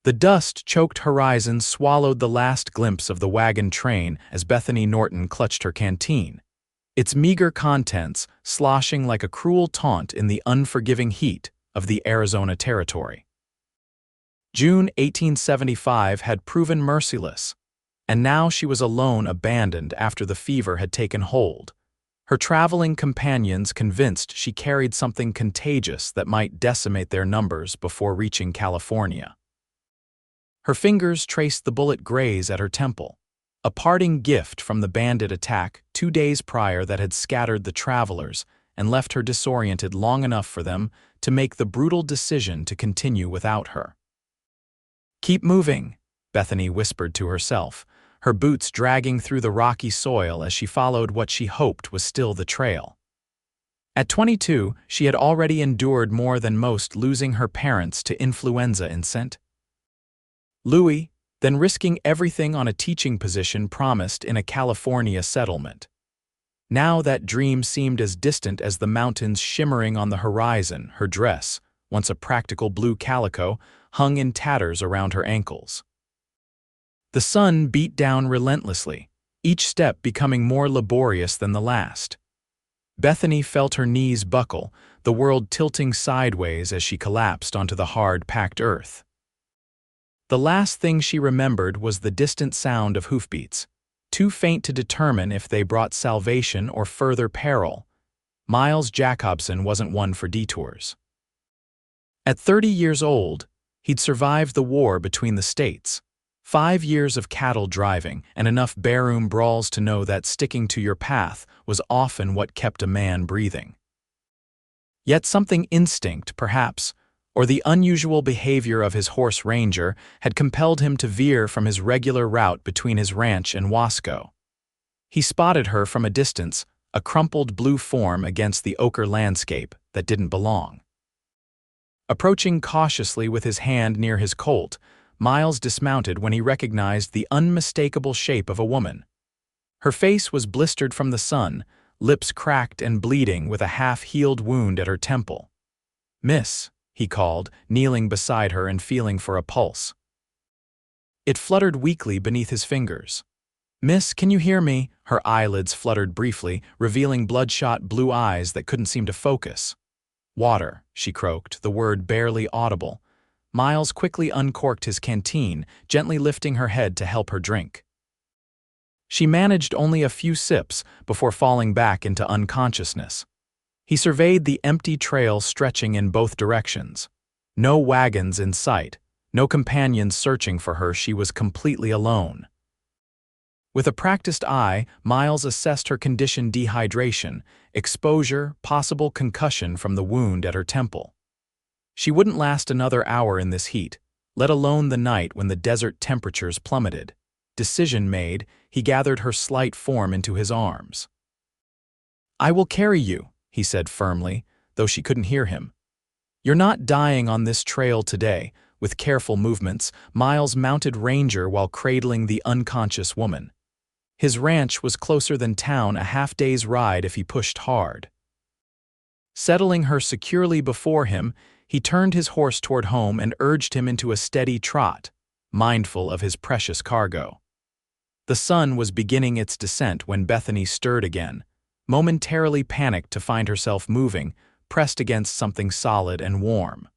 The dust-choked horizon swallowed the last glimpse of the wagon train as Bethany Norton clutched her canteen, its meager contents sloshing like a cruel taunt in the unforgiving heat of the Arizona Territory. June 1875 had proven merciless, and now she was alone, abandoned after the fever had taken hold. Her traveling companions convinced she carried something contagious that might decimate their numbers before reaching California. Her fingers traced the bullet graze at her temple, a parting gift from the bandit attack 2 days prior that had scattered the travelers and left her disoriented long enough for them to make the brutal decision to continue without her. "Keep moving," Bethany whispered to herself, her boots dragging through the rocky soil as she followed what she hoped was still the trail. At 22, she had already endured more than most, losing her parents to influenza in St. Louis, then risking everything on a teaching position promised in a California settlement. Now that dream seemed as distant as the mountains shimmering on the horizon. Her dress, once a practical blue calico, hung in tatters around her ankles. The sun beat down relentlessly, each step becoming more laborious than the last. Bethany felt her knees buckle, the world tilting sideways as she collapsed onto the hard, packed earth. The last thing she remembered was the distant sound of hoofbeats, too faint to determine if they brought salvation or further peril. Miles Jacobson wasn't one for detours. At 30 years old, he'd survived the war between the states, 5 years of cattle driving, and enough barroom brawls to know that sticking to your path was often what kept a man breathing. Yet something, instinct, perhaps, or the unusual behavior of his horse Ranger, had compelled him to veer from his regular route between his ranch and Wasco. He spotted her from a distance, a crumpled blue form against the ochre landscape that didn't belong. Approaching cautiously with his hand near his colt, Miles dismounted when he recognized the unmistakable shape of a woman. Her face was blistered from the sun, lips cracked and bleeding with a half-healed wound at her temple. "Miss," he called, kneeling beside her and feeling for a pulse. It fluttered weakly beneath his fingers. "Miss, can you hear me?" Her eyelids fluttered briefly, revealing bloodshot blue eyes that couldn't seem to focus. "Water," she croaked, the word barely audible. Miles quickly uncorked his canteen, gently lifting her head to help her drink. She managed only a few sips before falling back into unconsciousness. He surveyed the empty trail stretching in both directions. No wagons in sight, no companions searching for her. She was completely alone. With a practiced eye, Miles assessed her condition: dehydration, exposure, possible concussion from the wound at her temple. She wouldn't last another hour in this heat, let alone the night when the desert temperatures plummeted. Decision made, he gathered her slight form into his arms. "I will carry you," he said firmly, though she couldn't hear him. "You're not dying on this trail today." With careful movements, Miles mounted Ranger while cradling the unconscious woman. His ranch was closer than town, a half-day's ride if he pushed hard. Settling her securely before him, he turned his horse toward home and urged him into a steady trot, mindful of his precious cargo. The sun was beginning its descent when Bethany stirred again, momentarily panicked to find herself moving, pressed against something solid and warm.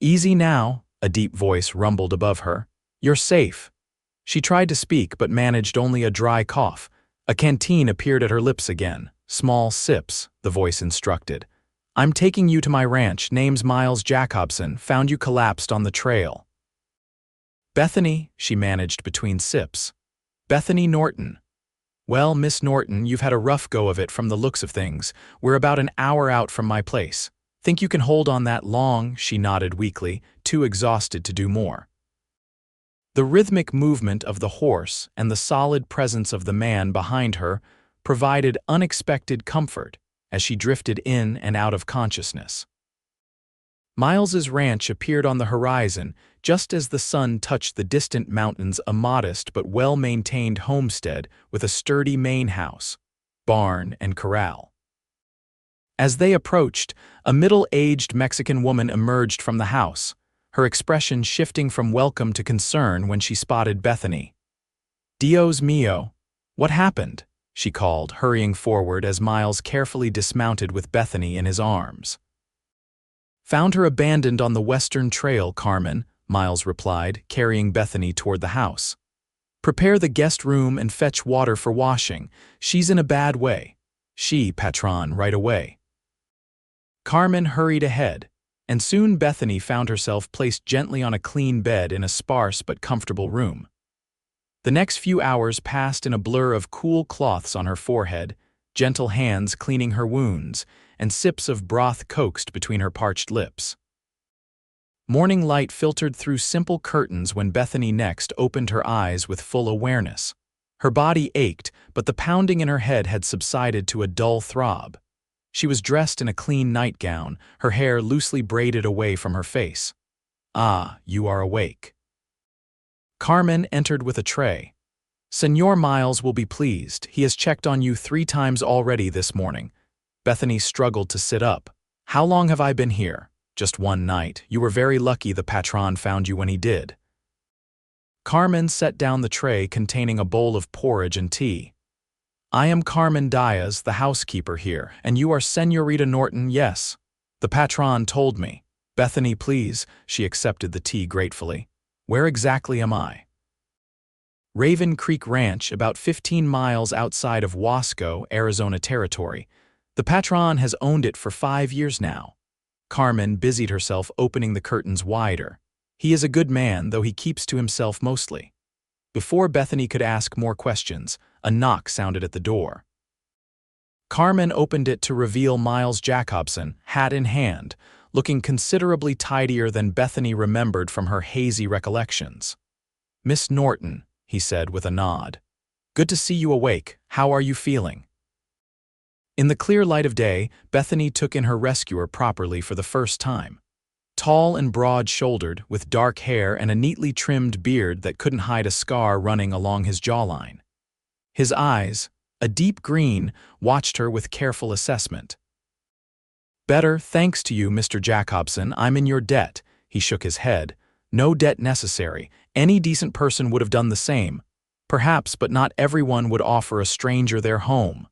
"Easy now," a deep voice rumbled above her. "You're safe." She tried to speak but managed only a dry cough. A canteen appeared at her lips again. "Small sips," the voice instructed. "I'm taking you to my ranch. Name's Miles Jacobson. Found you collapsed on the trail." "Bethany," she managed between sips. "Bethany Norton." "Well, Miss Norton, you've had a rough go of it from the looks of things. We're about an hour out from my place. Think you can hold on that long?" She nodded weakly, too exhausted to do more. The rhythmic movement of the horse and the solid presence of the man behind her provided unexpected comfort as she drifted in and out of consciousness. Miles's ranch appeared on the horizon just as the sun touched the distant mountains, a modest but well-maintained homestead with a sturdy main house, barn, and corral. As they approached, a middle-aged Mexican woman emerged from the house, her expression shifting from welcome to concern when she spotted Bethany. "Dios mío, what happened?" she called, hurrying forward as Miles carefully dismounted with Bethany in his arms. "Found her abandoned on the Western Trail, Carmen," Miles replied, carrying Bethany toward the house. "Prepare the guest room and fetch water for washing. She's in a bad way." "She, patron, right away." Carmen hurried ahead, and soon Bethany found herself placed gently on a clean bed in a sparse but comfortable room. The next few hours passed in a blur of cool cloths on her forehead, gentle hands cleaning her wounds, and sips of broth coaxed between her parched lips. Morning light filtered through simple curtains when Bethany next opened her eyes with full awareness. Her body ached, but the pounding in her head had subsided to a dull throb. She was dressed in a clean nightgown, her hair loosely braided away from her face. "Ah, you are awake." Carmen entered with a tray. "Señor Miles will be pleased. He has checked on you 3 times already this morning." Bethany struggled to sit up. "How long have I been here?" "Just 1 night. You were very lucky the patron found you when he did." Carmen set down the tray containing a bowl of porridge and tea. "I am Carmen Diaz, the housekeeper here, and you are Señorita Norton, yes. The patron told me." "Bethany, please." She accepted the tea gratefully. "Where exactly am I?" "Raven Creek Ranch, about 15 miles outside of Wasco, Arizona Territory. The patron has owned it for 5 years now." Carmen busied herself opening the curtains wider. "He is a good man, though he keeps to himself mostly." Before Bethany could ask more questions, a knock sounded at the door. Carmen opened it to reveal Miles Jacobson, hat in hand, looking considerably tidier than Bethany remembered from her hazy recollections. "Miss Norton," he said with a nod. "Good to see you awake. How are you feeling?" In the clear light of day, Bethany took in her rescuer properly for the first time. Tall and broad-shouldered, with dark hair and a neatly trimmed beard that couldn't hide a scar running along his jawline. His eyes, a deep green, watched her with careful assessment. "Better, thanks to you, Mr. Jacobson. I'm in your debt." He shook his head. "No debt necessary. Any decent person would have done the same. Perhaps, but not everyone would offer a stranger their home."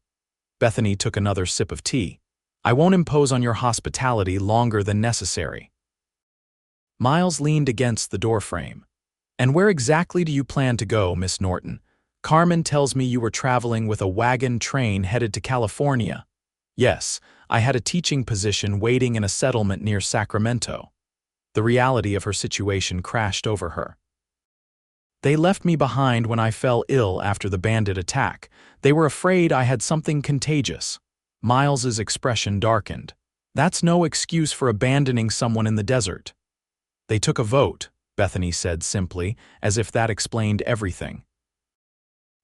Bethany took another sip of tea. "I won't impose on your hospitality longer than necessary." Miles leaned against the doorframe. "And where exactly do you plan to go, Miss Norton? Carmen tells me you were traveling with a wagon train headed to California." "Yes, I had a teaching position waiting in a settlement near Sacramento." The reality of her situation crashed over her. "They left me behind when I fell ill after the bandit attack. They were afraid I had something contagious." Miles's expression darkened. "That's no excuse for abandoning someone in the desert." "They took a vote," Bethany said simply, as if that explained everything.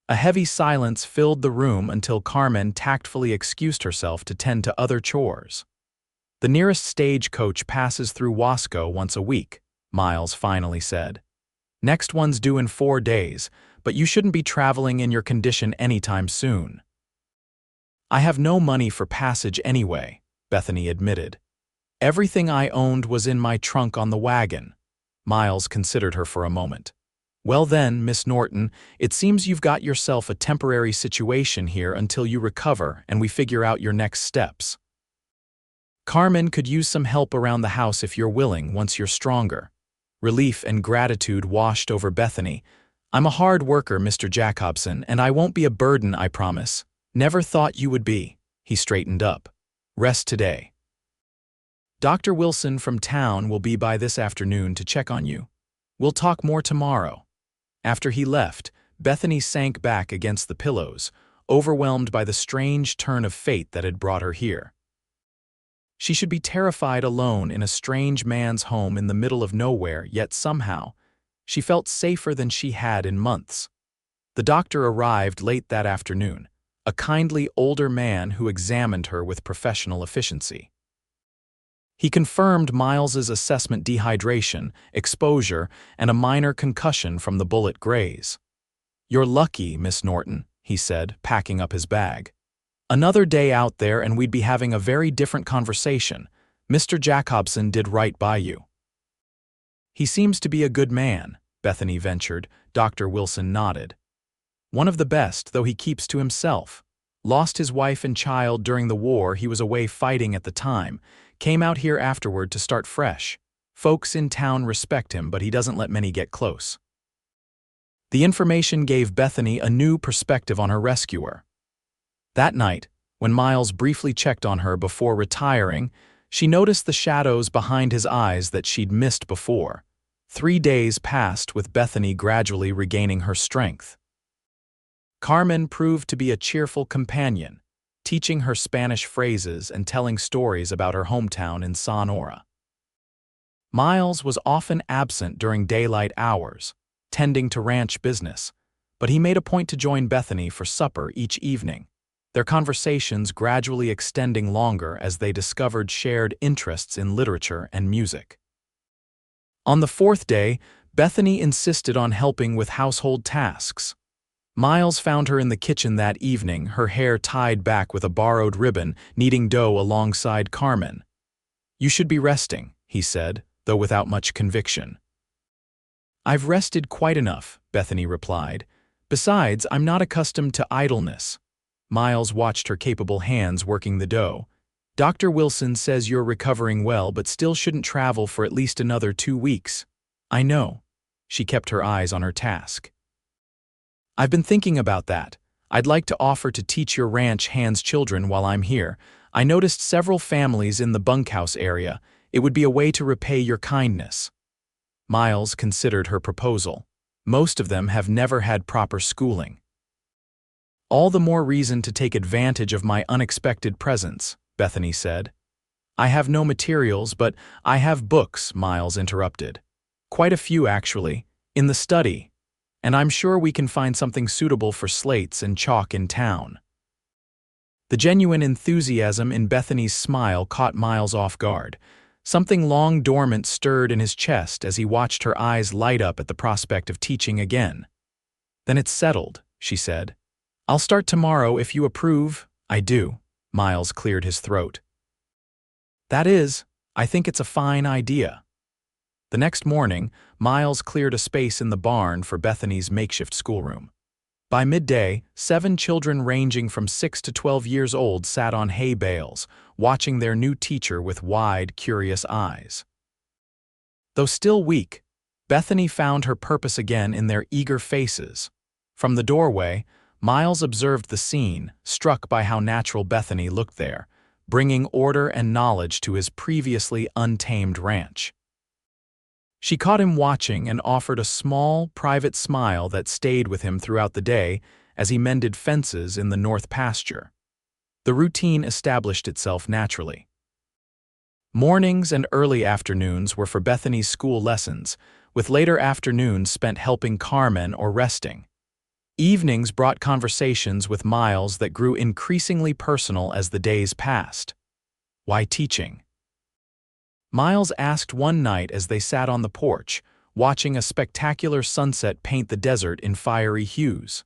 A heavy silence filled the room until Carmen tactfully excused herself to tend to other chores. "The nearest stagecoach passes through Wasco once a week," Miles finally said. "Next one's due in 4 days, but you shouldn't be traveling in your condition anytime soon." "I have no money for passage anyway," Bethany admitted. "Everything I owned was in my trunk on the wagon." Miles considered her for a moment. "Well then, Miss Norton, it seems you've got yourself a temporary situation here until you recover and we figure out your next steps. Carmen could use some help around the house if you're willing once you're stronger." Relief and gratitude washed over Bethany. "I'm a hard worker, Mr. Jacobson, and I won't be a burden, I promise." "Never thought you would be." He straightened up. "Rest today. Dr. Wilson from town will be by this afternoon to check on you. We'll talk more tomorrow." After he left, Bethany sank back against the pillows, overwhelmed by the strange turn of fate that had brought her here. She should be terrified alone in a strange man's home in the middle of nowhere, yet somehow, she felt safer than she had in months. The doctor arrived late that afternoon, a kindly older man who examined her with professional efficiency. He confirmed Miles's assessment: dehydration, exposure, and a minor concussion from the bullet graze. "You're lucky, Miss Norton," he said, packing up his bag. "Another day out there and we'd be having a very different conversation. Mr. Jacobson did right by you." He seems to be a good man, Bethany ventured. Dr. Wilson nodded. One of the best, though he keeps to himself. Lost his wife and child during the war. He was away fighting at the time. Came out here afterward to start fresh. Folks in town respect him, but he doesn't let many get close. The information gave Bethany a new perspective on her rescuer. That night, when Miles briefly checked on her before retiring, she noticed the shadows behind his eyes that she'd missed before. 3 days passed with Bethany gradually regaining her strength. Carmen proved to be a cheerful companion, teaching her Spanish phrases and telling stories about her hometown in Sonora. Miles was often absent during daylight hours, tending to ranch business, but he made a point to join Bethany for supper each evening, their conversations gradually extending longer as they discovered shared interests in literature and music. On the 4th day, Bethany insisted on helping with household tasks. Miles found her in the kitchen that evening, her hair tied back with a borrowed ribbon, kneading dough alongside Carmen. "You should be resting," he said, though without much conviction. "I've rested quite enough," Bethany replied. "Besides, I'm not accustomed to idleness." Miles watched her capable hands working the dough. "Dr. Wilson says you're recovering well but still shouldn't travel for at least another 2 weeks. "I know." She kept her eyes on her task. "I've been thinking about that. I'd like to offer to teach your ranch hands children while I'm here. I noticed several families in the bunkhouse area. It would be a way to repay your kindness." Miles considered her proposal. "Most of them have never had proper schooling." "All the more reason to take advantage of my unexpected presence," Bethany said. "I have no materials, but I have books," Miles interrupted. "Quite a few, actually, in the study. And I'm sure we can find something suitable for slates and chalk in town." The genuine enthusiasm in Bethany's smile caught Miles off guard. Something long dormant stirred in his chest as he watched her eyes light up at the prospect of teaching again. "Then it's settled," she said. "I'll start tomorrow if you approve." "I do." Miles cleared his throat. "That is, I think it's a fine idea." The next morning, Miles cleared a space in the barn for Bethany's makeshift schoolroom. By midday, 7 children ranging from 6 to 12 years old sat on hay bales, watching their new teacher with wide, curious eyes. Though still weak, Bethany found her purpose again in their eager faces. From the doorway, Miles observed the scene, struck by how natural Bethany looked there, bringing order and knowledge to his previously untamed ranch. She caught him watching and offered a small, private smile that stayed with him throughout the day as he mended fences in the north pasture. The routine established itself naturally. Mornings and early afternoons were for Bethany's school lessons, with later afternoons spent helping Carmen or resting. Evenings brought conversations with Miles that grew increasingly personal as the days passed. "Why teaching?" Miles asked one night as they sat on the porch, watching a spectacular sunset paint the desert in fiery hues.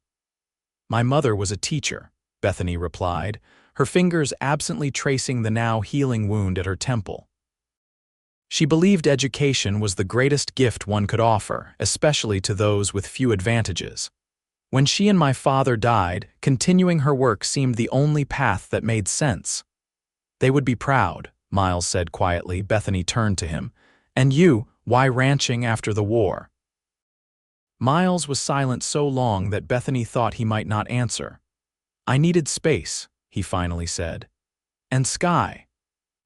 "My mother was a teacher," Bethany replied, her fingers absently tracing the now healing wound at her temple. "She believed education was the greatest gift one could offer, especially to those with few advantages. When she and my father died, continuing her work seemed the only path that made sense." "They would be proud," Miles said quietly. Bethany turned to him. "And you, why ranching after the war?" Miles was silent so long that Bethany thought he might not answer. "I needed space," he finally said. "And sky.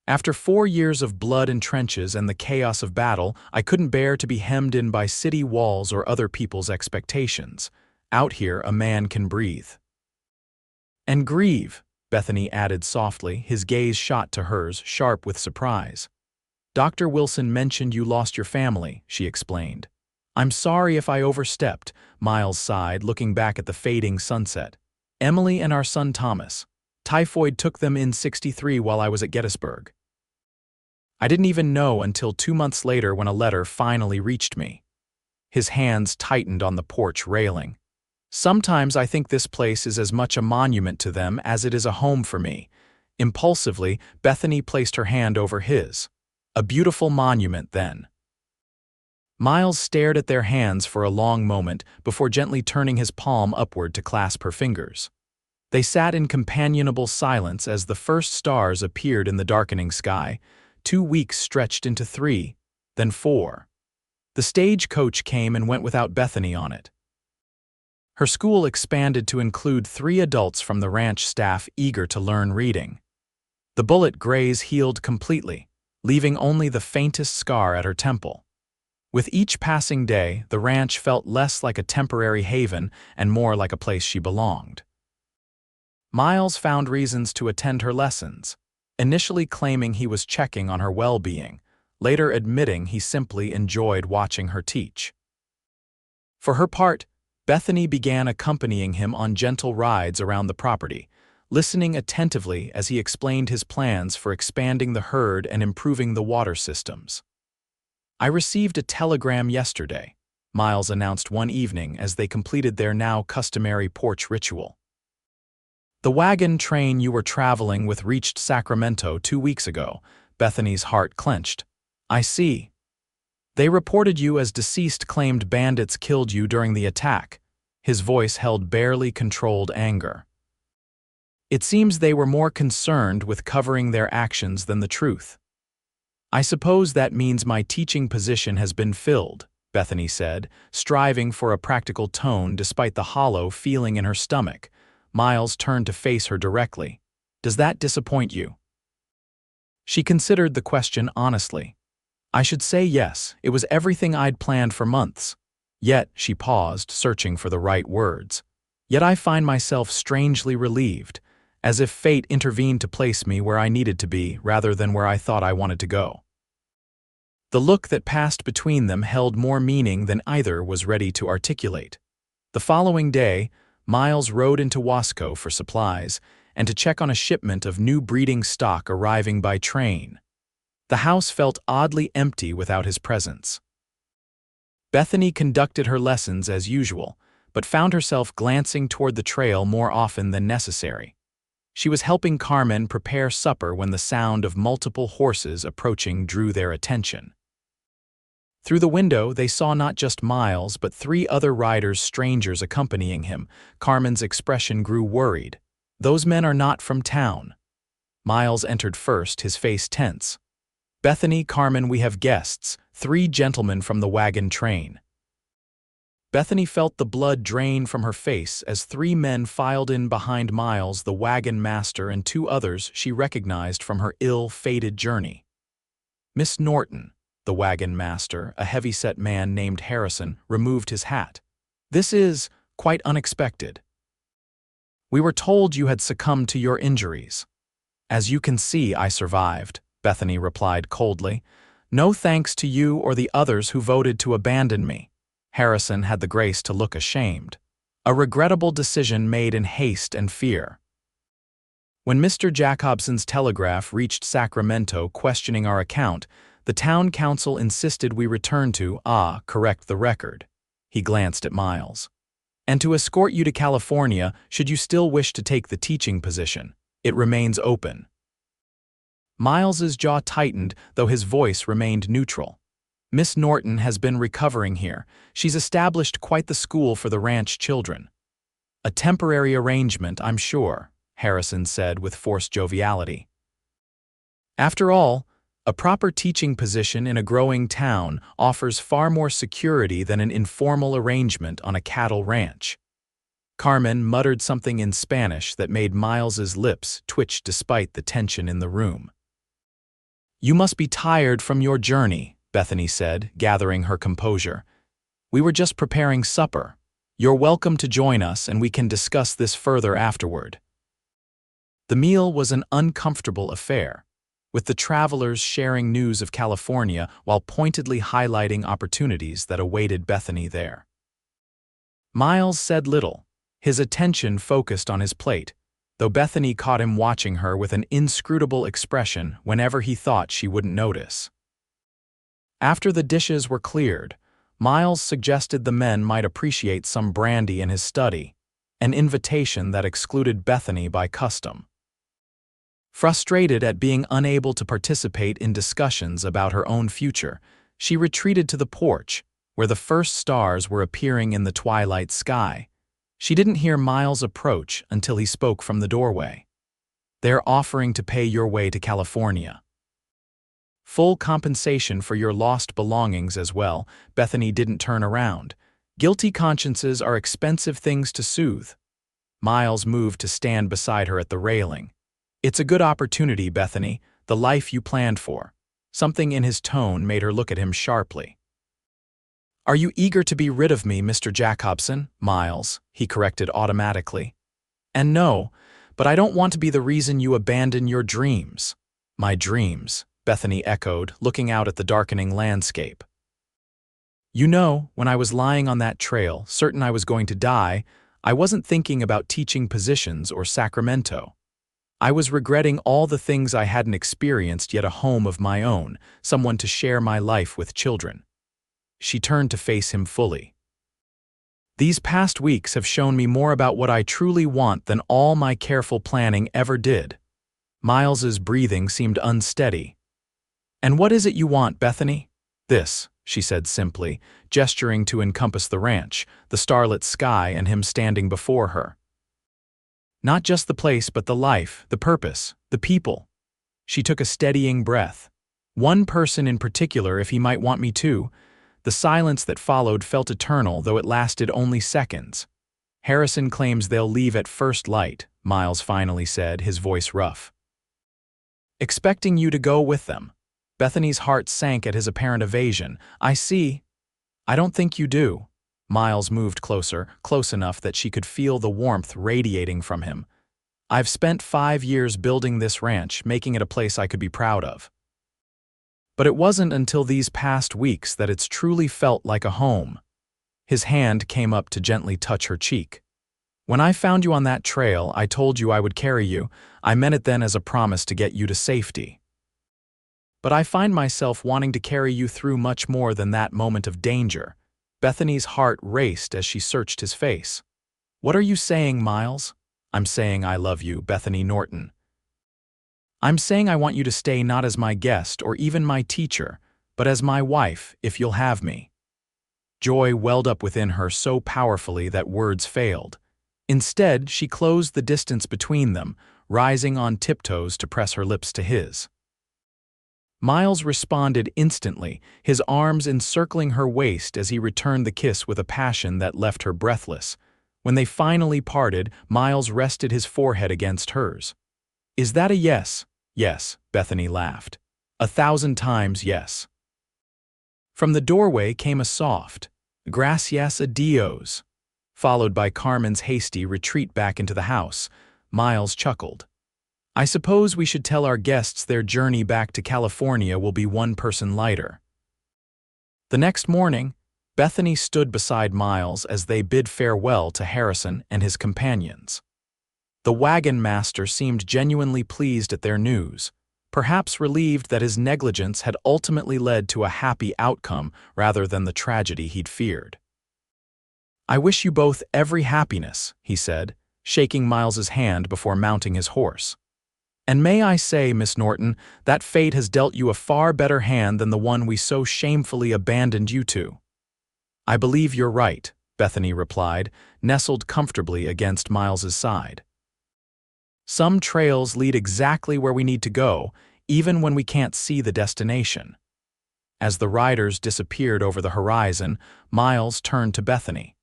After 4 years of blood and trenches and the chaos of battle, I couldn't bear to be hemmed in by city walls or other people's expectations. Out here, a man can breathe." "And grieve," Bethany added softly, his gaze shot to hers, sharp with surprise. "Dr. Wilson mentioned you lost your family," she explained. "I'm sorry if I overstepped," Miles sighed, looking back at the fading sunset. "Emily and our son Thomas. Typhoid took them in '63 while I was at Gettysburg. I didn't even know until 2 months later when a letter finally reached me." His hands tightened on the porch railing. "Sometimes I think this place is as much a monument to them as it is a home for me." Impulsively, Bethany placed her hand over his. "A beautiful monument, then." Miles stared at their hands for a long moment before gently turning his palm upward to clasp her fingers. They sat in companionable silence as the first stars appeared in the darkening sky. 2 weeks stretched into 3, then 4. The stagecoach came and went without Bethany on it. Her school expanded to include 3 adults from the ranch staff eager to learn reading. The bullet graze healed completely, leaving only the faintest scar at her temple. With each passing day, the ranch felt less like a temporary haven and more like a place she belonged. Miles found reasons to attend her lessons, initially claiming he was checking on her well-being, later admitting he simply enjoyed watching her teach. For her part, Bethany began accompanying him on gentle rides around the property, listening attentively as he explained his plans for expanding the herd and improving the water systems. "I received a telegram yesterday," Miles announced one evening as they completed their now customary porch ritual. "The wagon train you were traveling with reached Sacramento 2 weeks ago." Bethany's heart clenched. "I see. They reported you as deceased, claimed bandits killed you during the attack." His voice held barely controlled anger. "It seems they were more concerned with covering their actions than the truth." "I suppose that means my teaching position has been filled," Bethany said, striving for a practical tone despite the hollow feeling in her stomach. Miles turned to face her directly. "Does that disappoint you?" She considered the question honestly. "I should say yes, it was everything I'd planned for months." Yet, she paused, searching for the right words. "Yet I find myself strangely relieved, as if fate intervened to place me where I needed to be rather than where I thought I wanted to go." The look that passed between them held more meaning than either was ready to articulate. The following day, Miles rode into Wasco for supplies and to check on a shipment of new breeding stock arriving by train. The house felt oddly empty without his presence. Bethany conducted her lessons as usual, but found herself glancing toward the trail more often than necessary. She was helping Carmen prepare supper when the sound of multiple horses approaching drew their attention. Through the window, they saw not just Miles, but 3 other riders, strangers accompanying him. Carmen's expression grew worried. "Those men are not from town." Miles entered first, his face tense. "Bethany, Carmen, we have guests, 3 gentlemen from the wagon train." Bethany felt the blood drain from her face as 3 men filed in behind Miles, the wagon master, and 2 others she recognized from her ill-fated journey. "Miss Norton," the wagon master, a heavy-set man named Harrison, removed his hat. "This is quite unexpected. We were told you had succumbed to your injuries." "As you can see, I survived," Bethany replied coldly. "No thanks to you or the others who voted to abandon me." Harrison had the grace to look ashamed. "A regrettable decision made in haste and fear." When Mr. Jacobson's telegraph reached Sacramento questioning our account, the town council insisted we return to, correct the record. He glanced at Miles. "And to escort you to California should you still wish to take the teaching position. It remains open." Miles's jaw tightened, though his voice remained neutral. "Miss Norton has been recovering here. She's established quite the school for the ranch children." "A temporary arrangement, I'm sure," Harrison said with forced joviality. "After all, a proper teaching position in a growing town offers far more security than an informal arrangement on a cattle ranch." Carmen muttered something in Spanish that made Miles's lips twitch despite the tension in the room. "You must be tired from your journey," Bethany said, gathering her composure. "We were just preparing supper. You're welcome to join us and we can discuss this further afterward." The meal was an uncomfortable affair, with the travelers sharing news of California while pointedly highlighting opportunities that awaited Bethany there. Miles said little, his attention focused on his plate, though Bethany caught him watching her with an inscrutable expression whenever he thought she wouldn't notice. After the dishes were cleared, Miles suggested the men might appreciate some brandy in his study, an invitation that excluded Bethany by custom. Frustrated at being unable to participate in discussions about her own future, She retreated to the porch, where the first stars were appearing in the twilight sky. She didn't hear Miles approach until he spoke from the doorway. "They're offering to pay your way to California. Full compensation for your lost belongings as well." Bethany didn't turn around. Guilty consciences are expensive things to soothe. Miles moved to stand beside her at the railing. "It's a good opportunity, Bethany, the life you planned for." Something in his tone made her look at him sharply. "Are you eager to be rid of me, Mr. Jacobson?" "Miles," he corrected automatically. "And no, but I don't want to be the reason you abandon your dreams." "My dreams," Bethany echoed, looking out at the darkening landscape. "You know, when I was lying on that trail, certain I was going to die, I wasn't thinking about teaching positions or Sacramento. I was regretting all the things I hadn't experienced, yet a home of my own, someone to share my life with, children." She turned to face him fully. "These past weeks have shown me more about what I truly want than all my careful planning ever did." Miles's breathing seemed unsteady. "And what is it you want, Bethany?" "This," she said simply, gesturing to encompass the ranch, the starlit sky, and him standing before her. "Not just the place, but the life, the purpose, the people." She took a steadying breath. "One person in particular, if he might want me to." The silence that followed felt eternal, though it lasted only seconds. "Harrison claims they'll leave at first light," Miles finally said, his voice rough. "Expecting you to go with them." Bethany's heart sank at his apparent evasion. "I see. I don't think you do." Miles moved closer, close enough that she could feel the warmth radiating from him. "I've spent 5 years building this ranch, making it a place I could be proud of. But it wasn't until these past weeks that it's truly felt like a home." His hand came up to gently touch her cheek. "When I found you on that trail, I told you I would carry you. I meant it then as a promise to get you to safety. But I find myself wanting to carry you through much more than that moment of danger." Bethany's heart raced as she searched his face. "What are you saying, Miles?" "I'm saying I love you, Bethany Norton. I'm saying I want you to stay not as my guest or even my teacher, but as my wife, if you'll have me." Joy welled up within her so powerfully that words failed. Instead, she closed the distance between them, rising on tiptoes to press her lips to his. Miles responded instantly, his arms encircling her waist as he returned the kiss with a passion that left her breathless. When they finally parted, Miles rested his forehead against hers. "Is that a yes?" "Yes," Bethany laughed. "1,000 times yes." From the doorway came a soft, "Gracias a Dios," followed by Carmen's hasty retreat back into the house. Miles chuckled. "I suppose we should tell our guests their journey back to California will be one person lighter." The next morning, Bethany stood beside Miles as they bid farewell to Harrison and his companions. The wagon master seemed genuinely pleased at their news, perhaps relieved that his negligence had ultimately led to a happy outcome rather than the tragedy he'd feared. "I wish you both every happiness," he said, shaking Miles's hand before mounting his horse. "And may I say, Miss Norton, that fate has dealt you a far better hand than the one we so shamefully abandoned you to." "I believe you're right," Bethany replied, nestled comfortably against Miles's side. "Some trails lead exactly where we need to go, even when we can't see the destination." As the riders disappeared over the horizon, Miles turned to Bethany.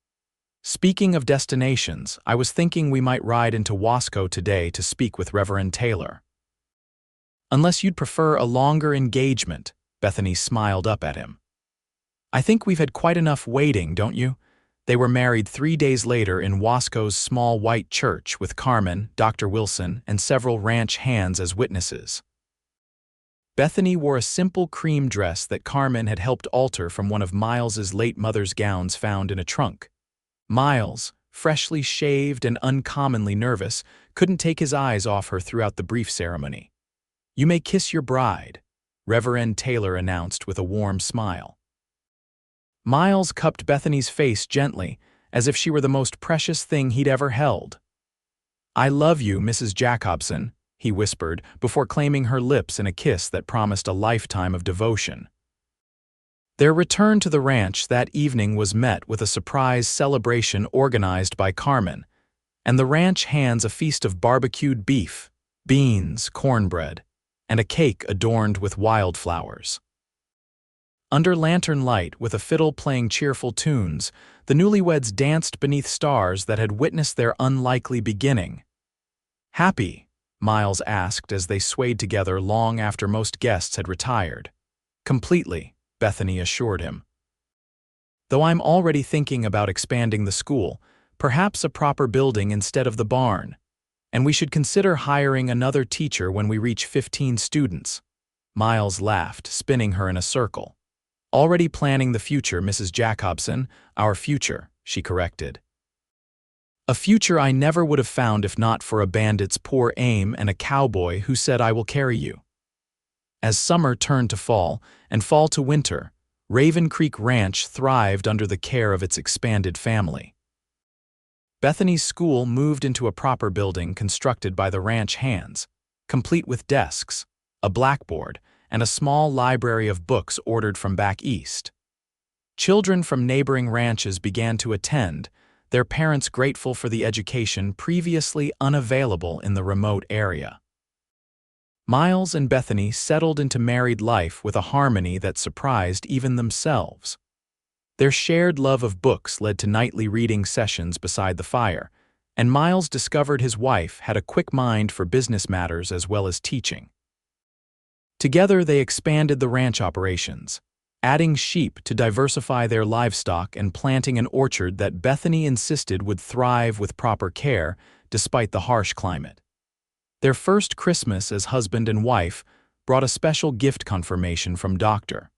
"Speaking of destinations, I was thinking we might ride into Wasco today to speak with Reverend Taylor." "Unless you'd prefer a longer engagement," Bethany smiled up at him. "I think we've had quite enough waiting, don't you?" They were married 3 days later in Wasco's small white church with Carmen, Dr. Wilson, and several ranch hands as witnesses. Bethany wore a simple cream dress that Carmen had helped alter from one of Miles's late mother's gowns found in a trunk. Miles, freshly shaved and uncommonly nervous, couldn't take his eyes off her throughout the brief ceremony. "You may kiss your bride," Reverend Taylor announced with a warm smile. Miles cupped Bethany's face gently, as if she were the most precious thing he'd ever held. "I love you, Mrs. Jacobson," he whispered, before claiming her lips in a kiss that promised a lifetime of devotion. Their return to the ranch that evening was met with a surprise celebration organized by Carmen, and the ranch hands a feast of barbecued beef, beans, cornbread, and a cake adorned with wildflowers. Under lantern light, with a fiddle playing cheerful tunes, the newlyweds danced beneath stars that had witnessed their unlikely beginning. "Happy?" Miles asked as they swayed together long after most guests had retired. "Completely," Bethany assured him. "Though I'm already thinking about expanding the school, perhaps a proper building instead of the barn. And we should consider hiring another teacher when we reach 15 students." Miles laughed, spinning her in a circle. "Already planning the future, Mrs. Jacobson, our future," she corrected. "A future I never would have found if not for a bandit's poor aim and a cowboy who said, 'I will carry you.'" As summer turned to fall and fall to winter, Raven Creek Ranch thrived under the care of its expanded family. Bethany's school moved into a proper building constructed by the ranch hands, complete with desks, a blackboard, and a small library of books ordered from back east. Children from neighboring ranches began to attend, their parents grateful for the education previously unavailable in the remote area. Miles and Bethany settled into married life with a harmony that surprised even themselves. Their shared love of books led to nightly reading sessions beside the fire, and Miles discovered his wife had a quick mind for business matters as well as teaching. Together they expanded the ranch operations, adding sheep to diversify their livestock and planting an orchard that Bethany insisted would thrive with proper care despite the harsh climate. Their first Christmas as husband and wife brought a special gift confirmation from Dr.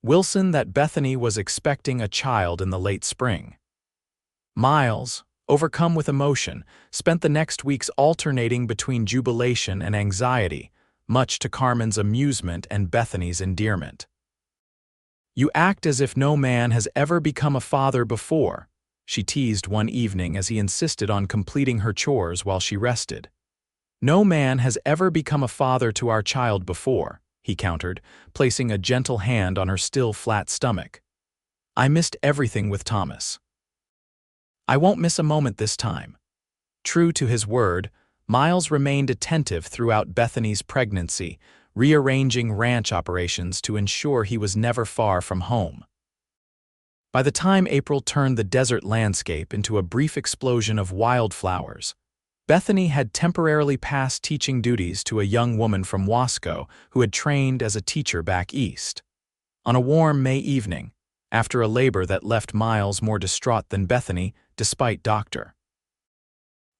Wilson that Bethany was expecting a child in the late spring. Miles, overcome with emotion, spent the next weeks alternating between jubilation and anxiety, much to Carmen's amusement and Bethany's endearment. "You act as if no man has ever become a father before," she teased one evening as he insisted on completing her chores while she rested. "No man has ever become a father to our child before," he countered, placing a gentle hand on her still flat stomach. "I missed everything with Thomas. I won't miss a moment this time." True to his word, Miles remained attentive throughout Bethany's pregnancy, rearranging ranch operations to ensure he was never far from home. By the time April turned the desert landscape into a brief explosion of wildflowers, Bethany had temporarily passed teaching duties to a young woman from Wasco who had trained as a teacher back east. On a warm May evening, after a labor that left Miles more distraught than Bethany, despite Dr.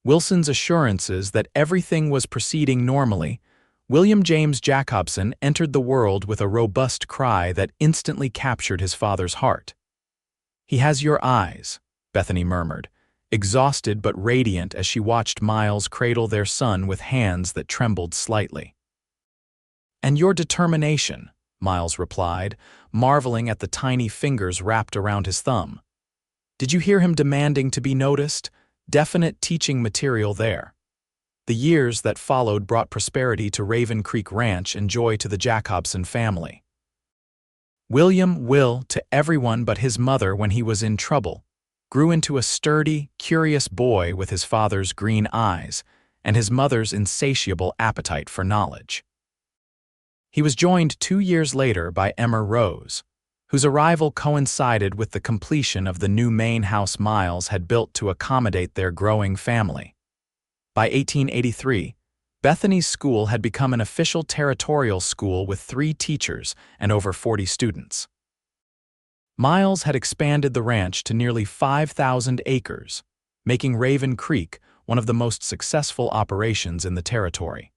Wilson's assurances that everything was proceeding normally, William James Jacobson entered the world with a robust cry that instantly captured his father's heart. "He has your eyes," Bethany murmured, exhausted but radiant as she watched Miles cradle their son with hands that trembled slightly. "And your determination," Miles replied, marveling at the tiny fingers wrapped around his thumb. "Did you hear him demanding to be noticed? Definite teaching material there." The years that followed brought prosperity to Raven Creek Ranch and joy to the Jacobson family. Will, to everyone but his mother when he was in trouble, grew into a sturdy, curious boy with his father's green eyes and his mother's insatiable appetite for knowledge. He was joined 2 years later by Emma Rose, whose arrival coincided with the completion of the new main house Miles had built to accommodate their growing family. By 1883, Bethany's school had become an official territorial school with 3 teachers and over 40 students. Miles had expanded the ranch to nearly 5,000 acres, making Raven Creek one of the most successful operations in the territory.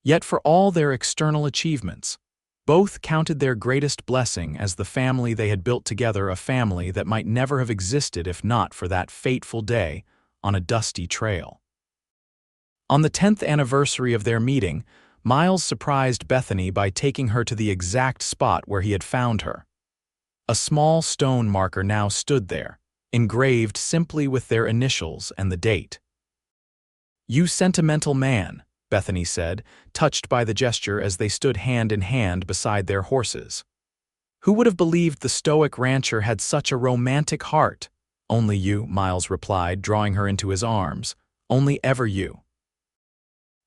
Yet for all their external achievements, both counted their greatest blessing as the family they had built together, a family that might never have existed if not for that fateful day on a dusty trail. On the 10th anniversary of their meeting, Miles surprised Bethany by taking her to the exact spot where he had found her. A small stone marker now stood there, engraved simply with their initials and the date. "You sentimental man," Bethany said, touched by the gesture as they stood hand in hand beside their horses. Who would have believed the stoic rancher had such a romantic heart? Only you, Miles replied, drawing her into his arms. Only ever you.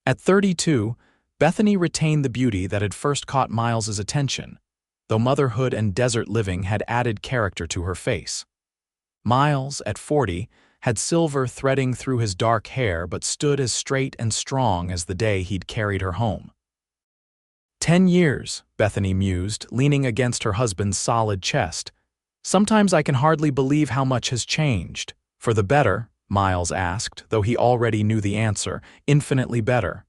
At 32, Bethany retained the beauty that had first caught Miles's attention, though motherhood and desert living had added character to her face. Miles, at 40, had silver threading through his dark hair but stood as straight and strong as the day he'd carried her home. 10 years, Bethany mused, leaning against her husband's solid chest. Sometimes I can hardly believe how much has changed. For the better, Miles asked, though he already knew the answer, infinitely better.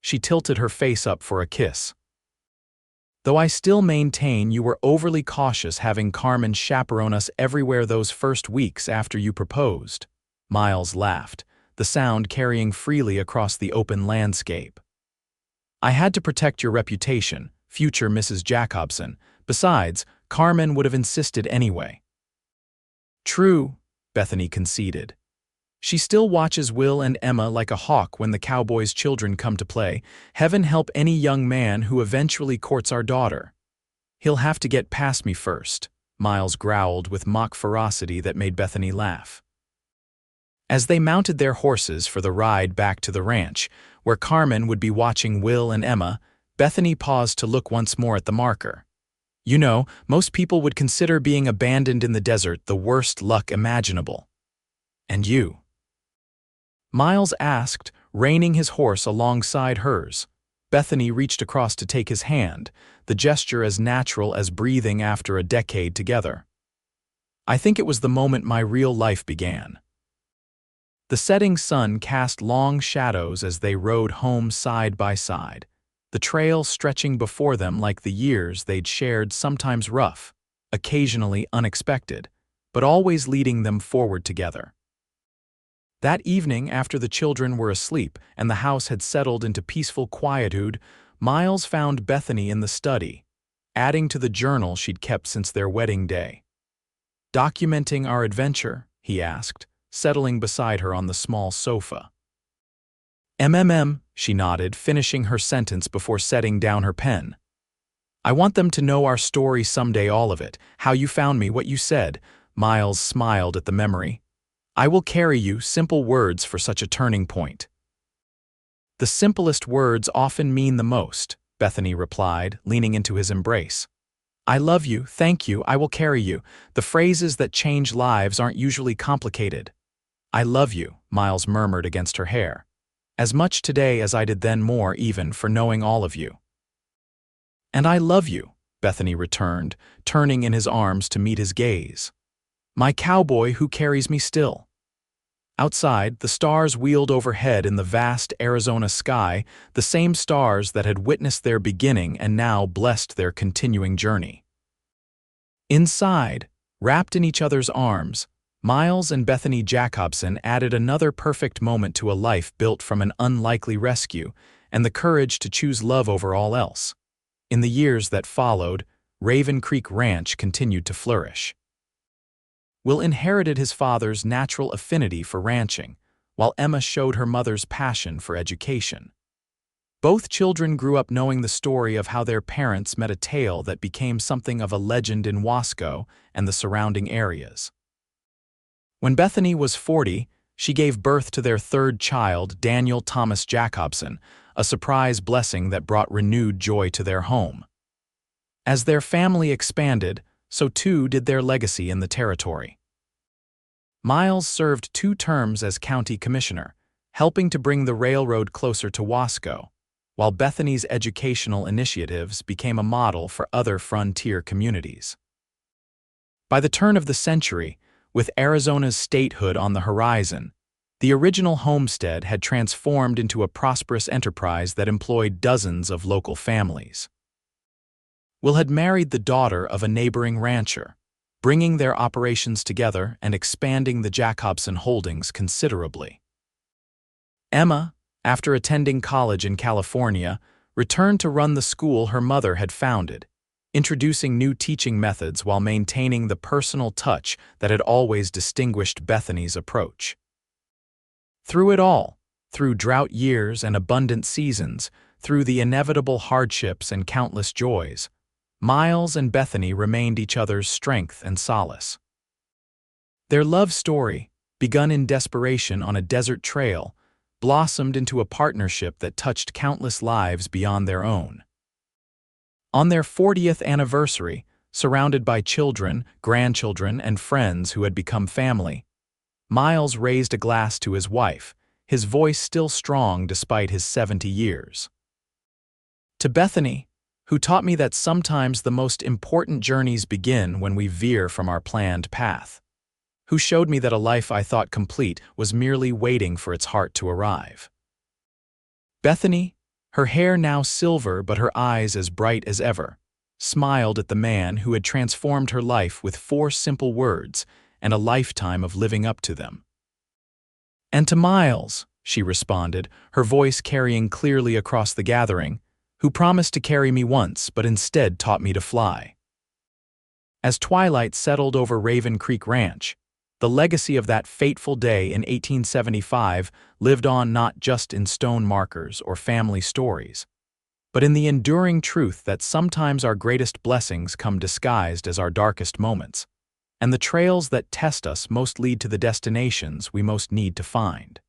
She tilted her face up for a kiss. Though I still maintain you were overly cautious having Carmen chaperone us everywhere those first weeks after you proposed. Miles laughed, the sound carrying freely across the open landscape. I had to protect your reputation, future Mrs. Jacobson. Besides, Carmen would have insisted anyway. True, Bethany conceded. She still watches Will and Emma like a hawk when the Cowboy's children come to play. Heaven help any young man who eventually courts our daughter. He'll have to get past me first, Miles growled with mock ferocity that made Bethany laugh. As they mounted their horses for the ride back to the ranch, where Carmen would be watching Will and Emma, Bethany paused to look once more at the marker. You know, most people would consider being abandoned in the desert the worst luck imaginable. And you? Miles asked, reining his horse alongside hers. Bethany reached across to take his hand, the gesture as natural as breathing after a decade together. I think it was the moment my real life began. The setting sun cast long shadows as they rode home side by side, the trail stretching before them like the years they'd shared, sometimes rough, occasionally unexpected, but always leading them forward together. That evening, after the children were asleep and the house had settled into peaceful quietude, Miles found Bethany in the study, adding to the journal she'd kept since their wedding day. Documenting our adventure, he asked, settling beside her on the small sofa. She nodded, finishing her sentence before setting down her pen. I want them to know our story someday, all of it, how you found me, what you said. Miles smiled at the memory. I will carry you, simple words for such a turning point. The simplest words often mean the most, Bethany replied, leaning into his embrace. I love you, thank you, I will carry you. The phrases that change lives aren't usually complicated. I love you, Miles murmured against her hair. As much today as I did then, more even, for knowing all of you. And I love you, Bethany returned, turning in his arms to meet his gaze. My cowboy who carries me still. Outside, the stars wheeled overhead in the vast Arizona sky, the same stars that had witnessed their beginning and now blessed their continuing journey. Inside, wrapped in each other's arms, Miles and Bethany Jacobson added another perfect moment to a life built from an unlikely rescue and the courage to choose love over all else. In the years that followed, Raven Creek Ranch continued to flourish. Will inherited his father's natural affinity for ranching, while Emma showed her mother's passion for education. Both children grew up knowing the story of how their parents met a tale that became something of a legend in Wasco and the surrounding areas. When Bethany was 40, she gave birth to their third child, Daniel Thomas Jacobson, a surprise blessing that brought renewed joy to their home. As their family expanded, so too did their legacy in the territory. Miles served 2 terms as county commissioner, helping to bring the railroad closer to Wasco, while Bethany's educational initiatives became a model for other frontier communities. By the turn of the century, with Arizona's statehood on the horizon, the original homestead had transformed into a prosperous enterprise that employed dozens of local families. Will had married the daughter of a neighboring rancher, bringing their operations together and expanding the Jacobson holdings considerably. Emma, after attending college in California, returned to run the school her mother had founded, introducing new teaching methods while maintaining the personal touch that had always distinguished Bethany's approach. Through it all, through drought years and abundant seasons, through the inevitable hardships and countless joys, Miles and Bethany remained each other's strength and solace. Their love story, begun in desperation on a desert trail, blossomed into a partnership that touched countless lives beyond their own. On their 40th anniversary, surrounded by children, grandchildren, and friends who had become family, Miles raised a glass to his wife, his voice still strong despite his 70 years. To Bethany, who taught me that sometimes the most important journeys begin when we veer from our planned path. Who showed me that a life I thought complete was merely waiting for its heart to arrive. Bethany, her hair now silver but her eyes as bright as ever, smiled at the man who had transformed her life with 4 simple words and a lifetime of living up to them. And to Miles, she responded, her voice carrying clearly across the gathering, who promised to carry me once but instead taught me to fly. As twilight settled over Raven Creek Ranch, the legacy of that fateful day in 1875 lived on not just in stone markers or family stories, but in the enduring truth that sometimes our greatest blessings come disguised as our darkest moments, and the trails that test us most lead to the destinations we most need to find.